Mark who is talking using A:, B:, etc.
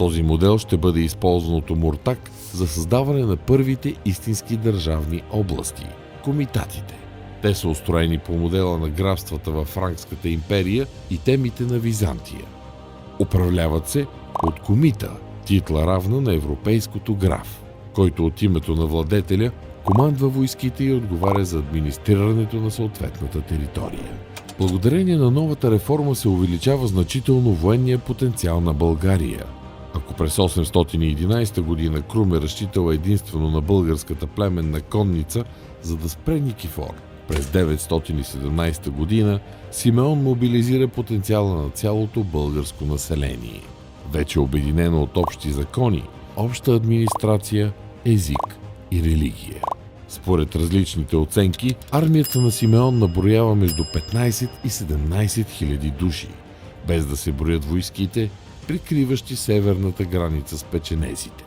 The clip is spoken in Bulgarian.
A: Този модел ще бъде използван от Омуртаг за създаване на първите истински държавни области – комитатите. Те са устроени по модела на графствата във Франкската империя и темите на Византия. Управляват се от комита, титла равна на европейското граф, който от името на владетеля командва войските и отговаря за администрирането на съответната територия. Благодарение на новата реформа се увеличава значително военния потенциал на България. Ако през 811 година Крум е разчитал единствено на българската племенна конница, за да спре Никифор, през 917 година Симеон мобилизира потенциала на цялото българско население. Вече обединено от общи закони, обща администрация, език и религия. Според различните оценки, армията на Симеон наброява между 15 и 17 хиляди души, без да се броят войските, прикриващи северната граница с печенезите.